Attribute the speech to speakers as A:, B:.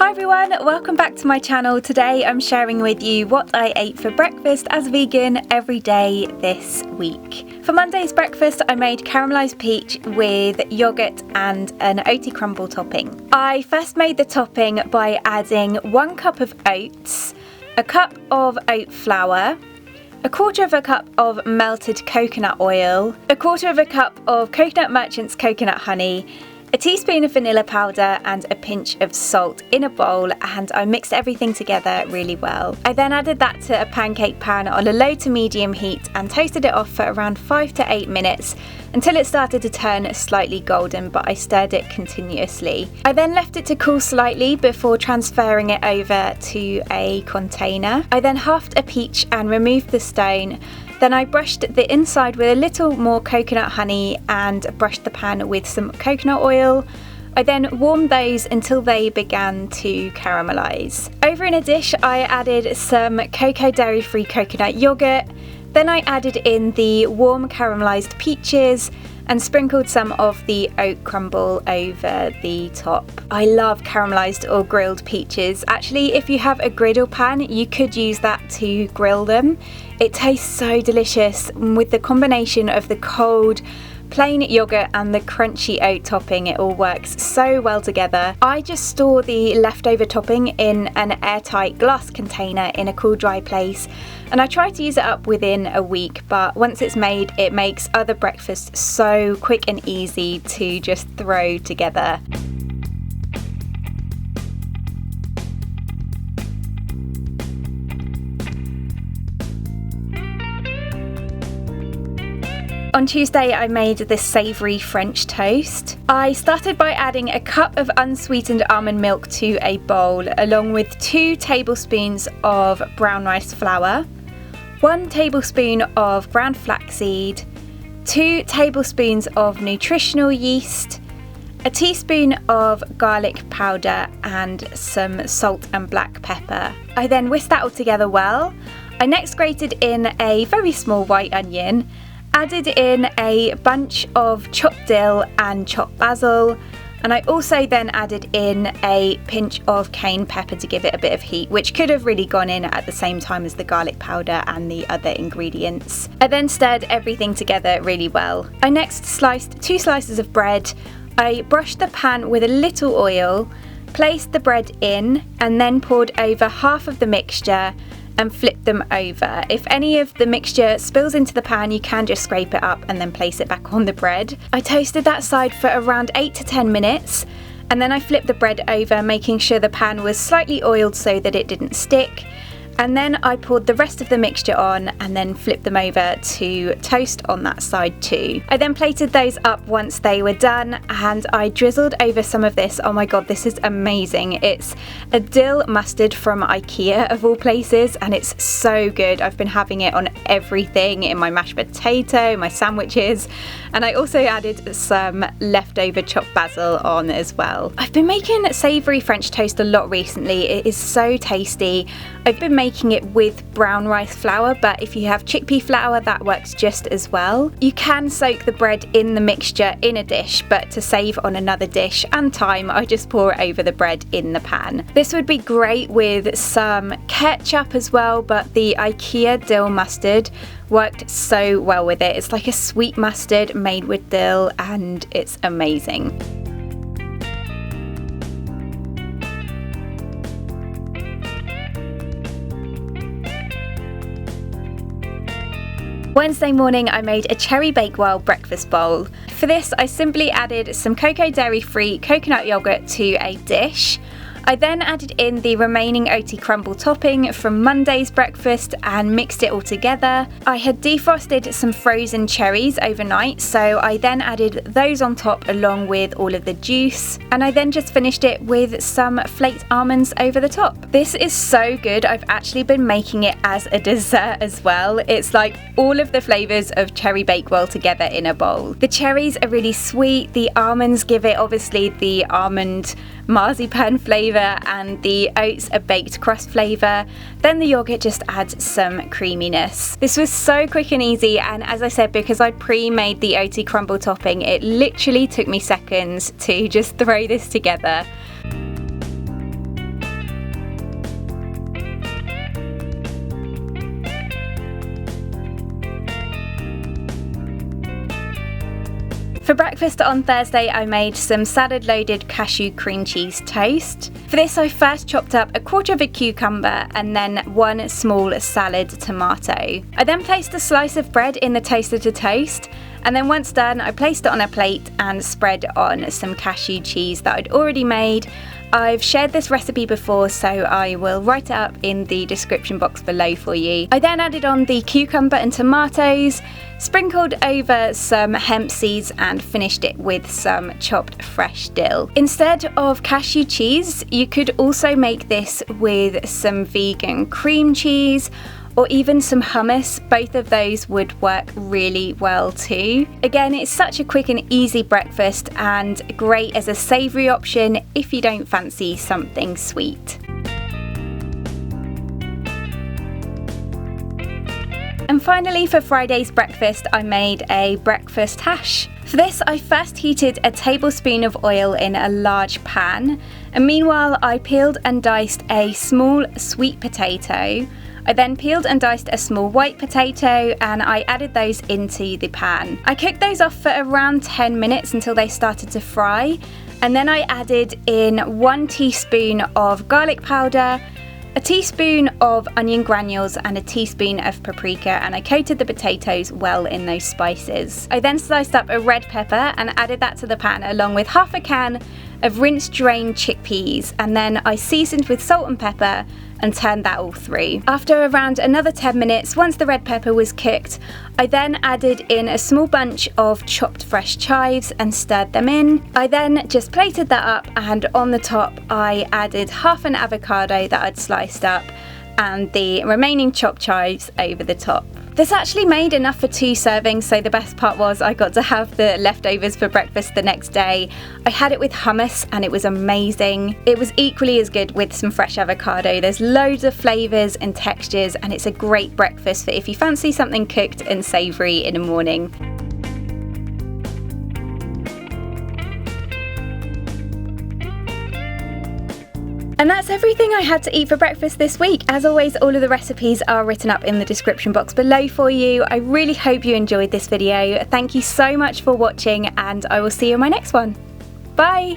A: Hi everyone, welcome back to my channel. Today I'm sharing with you what I ate for breakfast as a vegan every day this week. For Monday's breakfast I made caramelised peach with yoghurt and an Oaty Crumble topping. I first made the topping by adding 1 cup of oats, a cup of oat flour, a quarter of a cup of melted coconut oil, a quarter of a cup of Coconut Merchant's coconut honey, a teaspoon of vanilla powder and a pinch of salt in a bowl, and I mixed everything together really well. I then added that to a pancake pan on a low to medium heat and toasted it off for around 5 to 8 minutes until it started to turn slightly golden, but I stirred it continuously. I then left it to cool slightly before transferring it over to a container. I then halved a peach and removed the stone. Then I brushed the inside with a little more coconut honey and brushed the pan with some coconut oil. I then warmed those until they began to caramelise. Over in a dish I added some KoKo dairy-free coconut yoghurt. Then I added in the warm caramelised peaches and sprinkled some of the oat crumble over the top. I love caramelised or grilled peaches. Actually, if you have a griddle pan, you could use that to grill them. It tastes so delicious with the combination of the cold plain yoghurt and the crunchy oat topping. It all works so well together. I just store the leftover topping in an airtight glass container in a cool, dry place, and I try to use it up within a week, but once it's made, it makes other breakfasts so quick and easy to just throw together. On Tuesday I made this savoury French toast. I started by adding a cup of unsweetened almond milk to a bowl, along with 2 tablespoons of brown rice flour, 1 tablespoon of ground flaxseed, 2 tablespoons of nutritional yeast, a teaspoon of garlic powder and some salt and black pepper. I then whisked that all together well. I next grated in a very small white onion, added in a bunch of chopped dill and chopped basil, and I also then added in a pinch of cayenne pepper to give it a bit of heat, which could have really gone in at the same time as the garlic powder and the other ingredients. I then stirred everything together really well. I next sliced 2 slices of bread. I brushed the pan with a little oil, placed the bread in, and then poured over half of the mixture and flip them over. If any of the mixture spills into the pan, you can just scrape it up and then place it back on the bread. I toasted that side for around 8 to 10 minutes, and then I flipped the bread over, making sure the pan was slightly oiled so that it didn't stick. And then I poured the rest of the mixture on and then flipped them over to toast on that side too. I then plated those up once they were done, and I drizzled over some of this. Oh my god, this is amazing. It's a dill mustard from IKEA of all places, and it's so good. I've been having it on everything, in my mashed potato, my sandwiches, and I also added some leftover chopped basil on as well. I've been making savoury French toast a lot recently. It is so tasty. I've been making it with brown rice flour, but if you have chickpea flour, that works just as well. You can soak the bread in the mixture in a dish, but to save on another dish and time, I just pour it over the bread in the pan. This would be great with some ketchup as well, but the IKEA dill mustard worked so well with it. It's like a sweet mustard made with dill, and it's amazing. Wednesday morning I made a cherry bakewell breakfast bowl. For this I simply added some KoKo dairy-free coconut yoghurt to a dish. I then added in the remaining Oaty Crumble topping from Monday's breakfast and mixed it all together. I had defrosted some frozen cherries overnight, so I then added those on top along with all of the juice, and I then just finished it with some flaked almonds over the top. This is so good. I've actually been making it as a dessert as well. It's like all of the flavours of cherry bakewell together in a bowl. The cherries are really sweet, the almonds give it obviously the almond marzipan flavour, and the oats a baked crust flavour. Then the yoghurt just adds some creaminess. This was so quick and easy, and as I said, because I pre-made the Oaty Crumble topping, it literally took me seconds to just throw this together. For breakfast on Thursday, I made some salad-loaded cashew cream cheese toast. For this, I first chopped up a quarter of a cucumber and then one small salad tomato. I then placed a slice of bread in the toaster to toast, and then once done, I placed it on a plate and spread on some cashew cheese that I'd already made. I've shared this recipe before, so I will write it up in the description box below for you. I then added on the cucumber and tomatoes, sprinkled over some hemp seeds and finished it with some chopped fresh dill. Instead of cashew cheese, you could also make this with some vegan cream cheese or even some hummus. Both of those would work really well too. Again, it's such a quick and easy breakfast and great as a savoury option if you don't fancy something sweet. And finally, for Friday's breakfast, I made a breakfast hash. For this, I first heated a tablespoon of oil in a large pan, and meanwhile I peeled and diced a small sweet potato. I then peeled and diced a small white potato and I added those into the pan. I cooked those off for around 10 minutes until they started to fry, and then I added in 1 teaspoon of garlic powder, a teaspoon of onion granules and a teaspoon of paprika, and I coated the potatoes well in those spices. I then sliced up a red pepper and added that to the pan along with half a can of rinsed drained chickpeas, and then I seasoned with salt and pepper and turned that all through. After around another 10 minutes, once the red pepper was cooked, I then added in a small bunch of chopped fresh chives and stirred them in. I then just plated that up, and on the top I added half an avocado that I'd sliced up and the remaining chopped chives over the top. This actually made enough for 2 servings, so the best part was I got to have the leftovers for breakfast the next day. I had it with hummus and it was amazing. It was equally as good with some fresh avocado. There's loads of flavours and textures, and it's a great breakfast for if you fancy something cooked and savoury in the morning. And that's everything I had to eat for breakfast this week. As always, all of the recipes are written up in the description box below for you. I really hope you enjoyed this video. Thank you so much for watching, and I will see you in my next one. Bye!